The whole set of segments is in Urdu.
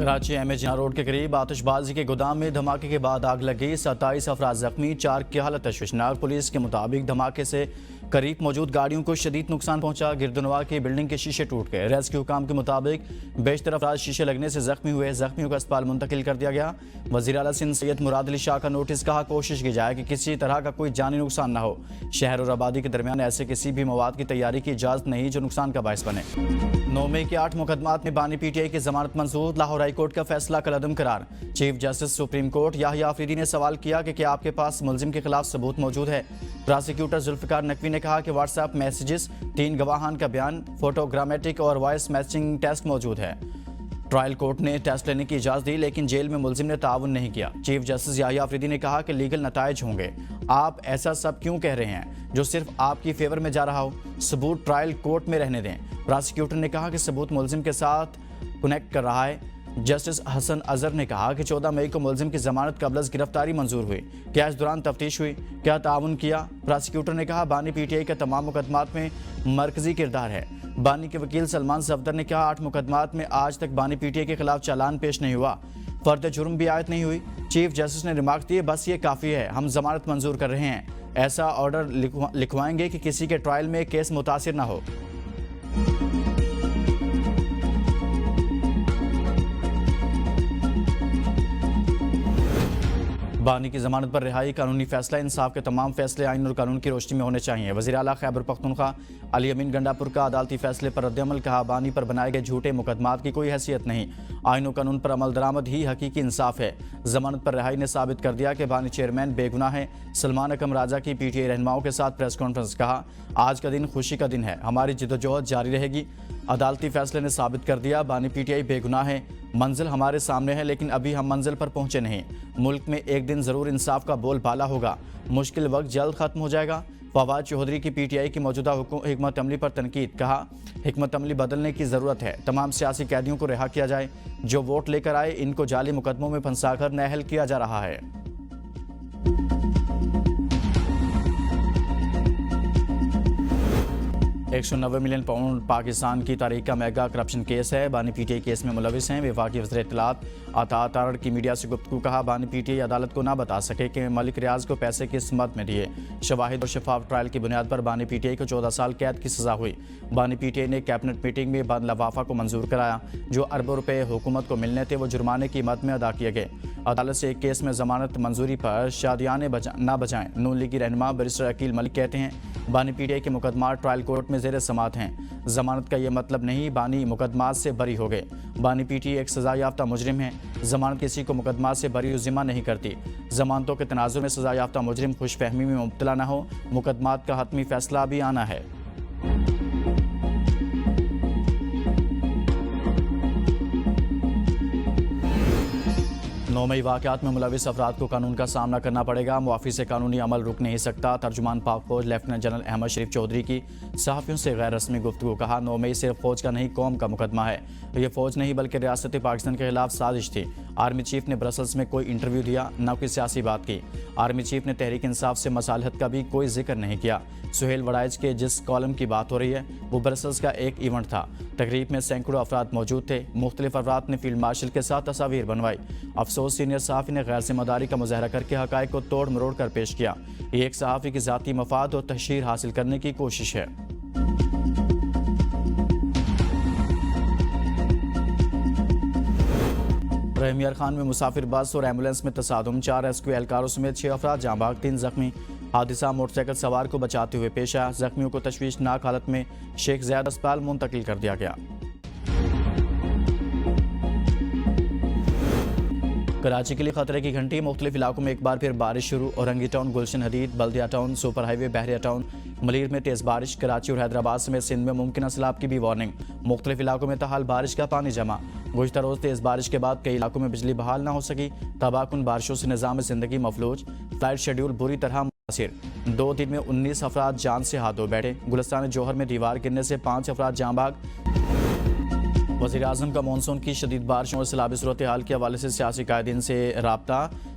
کراچی ایم اے جناح روڈ کے قریب آتش بازی کے گودام میں دھماکے کے بعد آگ لگ گئی۔ 27 افراد زخمی، 4 کی حالت تشویشناک۔ پولیس کے مطابق دھماکے سے قریب موجود گاڑیوں کو شدید نقصان پہنچا۔ گردنوا کی بلڈنگ کے شیشے ٹوٹ گئے۔ ریسکیو حکام کے مطابق بیشتر افراد شیشے لگنے سے زخمی ہوئے۔ زخمیوں کو اسپتال منتقل کر دیا گیا۔ وزیر اعلیٰ سندھ سید مراد علی شاہ کا نوٹس، کہا کوشش کی جائے کہ کسی طرح کا کوئی جانی نقصان نہ ہو۔ شہر اور آبادی کے درمیان ایسے کسی بھی مواد کی تیاری کی اجازت نہیں جو نقصان کا باعث بنے۔ 9 مئی کے 8 مقدمات میں بانی پی ٹی آئی کی ضمانت منظور۔ لاہور ہائی کورٹ کا فیصلہ کالعدم قرار۔ چیف جسٹس سپریم کورٹ یحییٰ آفریدی نے سوال کیا کہ کیا آپ کے پاس ملزم کے خلاف ثبوت موجود ہے؟ پراسیکیوٹر ذوالفقار نقوی نے کہا کہ واٹس ایپ میسیجز، 3 گواہان کا بیان، فوٹوگرامیٹک اور وائس میچنگ ٹیسٹ موجود ہے۔ ٹرائل کورٹ نے ٹیسٹ لینے کی اجازت دی لیکن جیل میں ملزم نے تعاون نہیں کیا۔ چیف جسٹس یحییٰ آفریدی نے کہا کہ لیگل نتائج ہوں گے۔ آپ ایسا سب کیوں کہہ رہے ہیں جو صرف آپ کی فیور میں جا رہا ہو؟ ثبوت ٹرائل کورٹ میں رہنے دیں۔ پراسیکیوٹر نے کہا کہ ثبوت ملزم کے ساتھ کنیکٹ کر رہا ہے۔ جسٹس حسن اظہر نے کہا کہ 14 مئی کو ملزم کی ضمانت قبل از گرفتاری منظور ہوئی۔ کیا اس دوران تفتیش ہوئی؟ کیا تعاون کیا؟ پراسیکیوٹر نے کہا بانی پی ٹی آئی کا تمام مقدمات میں مرکزی کردار ہے۔ بانی کے وکیل سلمان صفدر نے کہا 8 مقدمات میں آج تک بانی پی ٹی آئی کے خلاف چالان پیش نہیں ہوا، فرد جرم بھی عائد نہیں ہوئی۔ چیف جسٹس نے ریمارک دیے بس یہ کافی ہے، ہم ضمانت منظور کر رہے ہیں، ایسا آرڈر لکھوائیں گے کہ کسی کے ٹرائل میں کیس متاثر نہ ہو۔ بانی کی ضمانت پر رہائی قانونی فیصلہ، انصاف کے تمام فیصلے آئین اور قانون کی روشنی میں ہونے چاہیے۔ وزیر اعلیٰ خیبر پختونخوا علی امین گنڈاپور کا عدالتی فیصلے پر رد عمل، کہا بانی پر بنائے گئے جھوٹے مقدمات کی کوئی حیثیت نہیں، آئین و قانون پر عمل درآمد ہی حقیقی انصاف ہے۔ ضمانت پر رہائی نے ثابت کر دیا کہ بانی چیئرمین بے گناہ ہے۔ سلمان اکرم راجہ کی پی ٹی آئی رہنماؤں کے ساتھ پریس کانفرنس، کہا آج کا دن خوشی کا دن ہے، ہماری جدوجہد جاری رہے گی۔ عدالتی فیصلے نے ثابت کر دیا بانی پی ٹی آئی بے گناہ ہے، منزل ہمارے سامنے ہے لیکن ابھی ہم منزل پر پہنچے نہیں۔ ملک میں ایک دن ضرور انصاف کا بول بالا ہوگا، مشکل وقت جلد ختم ہو جائے گا۔ فواد چودھری کی پی ٹی آئی کی موجودہ حکمت عملی پر تنقید، کہا حکمت عملی بدلنے کی ضرورت ہے، تمام سیاسی قیدیوں کو رہا کیا جائے، جو ووٹ لے کر آئے ان کو جعلی مقدموں میں پھنسا کر نااہل کیا جا رہا ہے۔ 190 ملین پاؤنڈ پاکستان کی تاریخ کا میگا کرپشن کیس ہے۔ بانی پی ٹی آئی کیس میں ملوث ہیں۔ وفاقی وزیر اطلاعات عطا تارڑ کی میڈیا سے گفتگو، کہا بانی پی ٹی آئی عدالت کو نہ بتا سکے کہ ملک ریاض کو پیسے کس مد میں دیے۔ شواہد اور شفاف ٹرائل کی بنیاد پر بانی پی ٹی آئی کو 14 سال قید کی سزا ہوئی۔ بانی پی ٹی آئی نے کیبنٹ میٹنگ میں بند لفافہ کو منظور کرایا، جو اربوں روپے حکومت کو ملنے تھے وہ جرمانے کی مد میں ادا کیے گئے۔ عدالت سے ایک کیس میں ضمانت منظوری پر شادیانے نہ بچائیں۔ نون لیگی رہنما بیرسٹر عقیل ملک کہتے ہیں بانی پی ٹی آئی کے مقدمات ٹرائل کورٹ میں زیر سماعت ہیں، ضمانت کا یہ مطلب نہیں بانی مقدمات سے بری ہو گئے۔ بانی پی ٹی آئی ایک سزا یافتہ مجرم ہے، ضمانت کسی کو مقدمات سے بری و ذمہ نہیں کرتی۔ ضمانتوں کے تناظر میں سزا یافتہ مجرم خوش فہمی میں مبتلا نہ ہو، مقدمات کا حتمی فیصلہ بھی آنا ہے۔ 9 مئی واقعات میں ملوث افراد کو قانون کا سامنا کرنا پڑے گا، معافی سے قانونی عمل رک نہیں سکتا۔ ترجمان پاک فوج لیفٹیننٹ جنرل احمد شریف چودھری کی صحافیوں سے غیر رسمی گفتگو، کہا 9 مئی صرف فوج کا نہیں قوم کا مقدمہ ہے، یہ فوج نہیں بلکہ ریاست پاکستان کے خلاف سازش تھی۔ آرمی چیف نے برسلز میں کوئی انٹرویو دیا، نہ کوئی سیاسی بات کی۔ آرمی چیف نے تحریک انصاف سے مصالحت کا بھی کوئی ذکر نہیں کیا۔ سہیل وڑائچ کے جس کالم کی بات ہو رہی ہے وہ برسلز کا ایک ایونٹ تھا، تقریب میں سینکڑوں افراد موجود تھے، مختلف افراد نے فیلڈ مارشل کے ساتھ تصاویر بنوائی۔ افسوس سینئر صحافی نے غیر ذمہ داری کا مظاہرہ کر کے حقائق کو توڑ مروڑ کر پیش کیا، یہ ایک صحافی کی ذاتی مفاد اور تشہیر حاصل کرنے کی کوشش ہے۔ رحم یار خان میں مسافر بس اور ایمبولینس میں تصادم، 4 ریسکیو اہلکاروں سمیت 6 افراد جاں بحق، 3 زخمی۔ حادثہ موٹر سائیکل سوار کو بچاتے ہوئے پیش آیا، زخمیوں کو تشویشناک حالت میں شیخ زیاد اسپتال منتقل کر دیا گیا۔ کراچی کے لیے خطرے کی گھنٹی، مختلف علاقوں میں ایک بار پھر بارش شروع۔ اورنگی ٹاؤن، گلشن حدید، بلدیہ ٹاؤن، سپر ہائی وے، بحریہ ٹاؤن، ملیر میں تیز بارش۔ کراچی اور حیدرآباد سمیت سندھ میں ممکنہ سیلاب کی بھی وارننگ، مختلف علاقوں میں تاحال بارش کا پانی جمع۔ گزشتہ روز تیز بارش کے بعد کئی علاقوں میں بجلی بحال نہ ہو سکی، تباہ کن بارشوں سے نظام زندگی مفلوج، فلائٹ شیڈیول بری طرح متاثر۔ 2 دن میں 19 افراد جان سے ہاتھ دھو بیٹھے۔ گلستان جوہر میں دیوار گرنے سے 5 افراد جاں بحق۔ وزیر اعظم کا مانسون کی شدید بارشوں اور سیلابی صورتحال کے حوالے سے سیاسی قائدین سے رابطہ،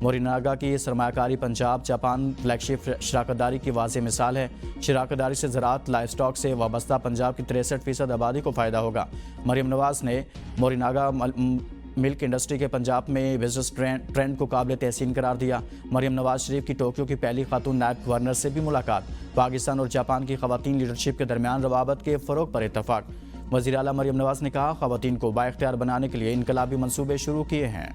موریناگا کی سرمایہ کاری پنجاب جاپان فلیگ شپ شراکت داری کی واضح مثال ہے۔ شراکت داری سے زراعت لائف سٹاک سے وابستہ پنجاب کی 63% آبادی کو فائدہ ہوگا۔ مریم نواز نے موریناگا ملک انڈسٹری کے پنجاب میں بزنس ٹرینڈ کو قابل تحسین قرار دیا۔ مریم نواز شریف کی ٹوکیو کی پہلی خاتون نائب گورنر سے بھی ملاقات۔ پاکستان اور جاپان کی خواتین لیڈرشپ کے درمیان روابط کے فروغ پر اتفاق۔ وزیر اعلیٰ مریم نواز نے کہا، خواتین کو بااختیار بنانے کے لیے انقلابی منصوبے شروع کیے ہیں۔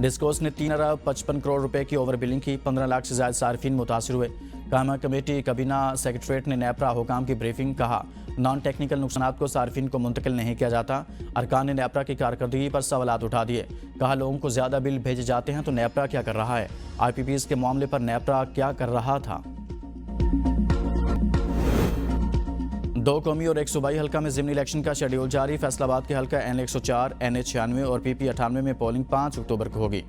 ڈسکوس نے 3 ارب 55 کروڑ روپے کی اوور بلنگ کی، 15 لاکھ سے زائد صارفین متاثر ہوئے۔ قائمہ کمیٹی کابینہ سیکریٹریٹ نے نیپرا حکام کی بریفنگ، کہا نان ٹیکنیکل نقصانات کو صارفین کو منتقل نہیں کیا جاتا۔ ارکان نے نیپرا کی کارکردگی پر سوالات اٹھا دیے، کہا لوگوں کو زیادہ بل بھیجے جاتے ہیں تو نیپرا کیا کر رہا ہے؟ آئی پی پیز کے معاملے پر نیپرا کیا کر رہا تھا؟ 2 قومی اور 1 صوبائی حلقہ میں ضمنی الیکشن کا شیڈیول جاری۔ فیصل آباد کے حلقہ این 104 این 96 اور پی 98 میں پولنگ 5 اکتوبر کو ہوگی۔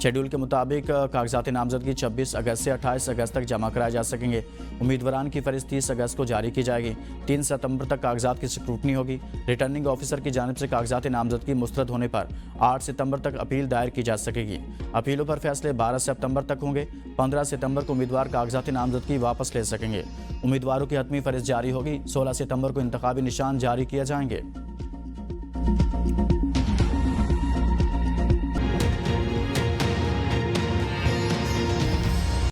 شیڈیول کے مطابق کاغذات نامزدگی 26 اگست سے 28 اگست تک جمع کرائے جا سکیں گے۔ امیدواران کی فہرست 30 اگست کو جاری کی جائے گی۔ 3 ستمبر تک کاغذات کی اسکروٹنی ہوگی۔ ریٹرننگ آفیسر کی جانب سے کاغذات نامزدگی مسترد ہونے پر 8 ستمبر تک اپیل دائر کی جا سکے گی۔ اپیلوں پر فیصلے 12 ستمبر تک ہوں گے۔ 15 ستمبر کو امیدوار کاغذات نامزدگی واپس لے سکیں گے۔ امیدواروں کی حتمی فہرست جاری ہوگی۔ 16 ستمبر کو انتخابی نشان جاری کیے جائیں گے۔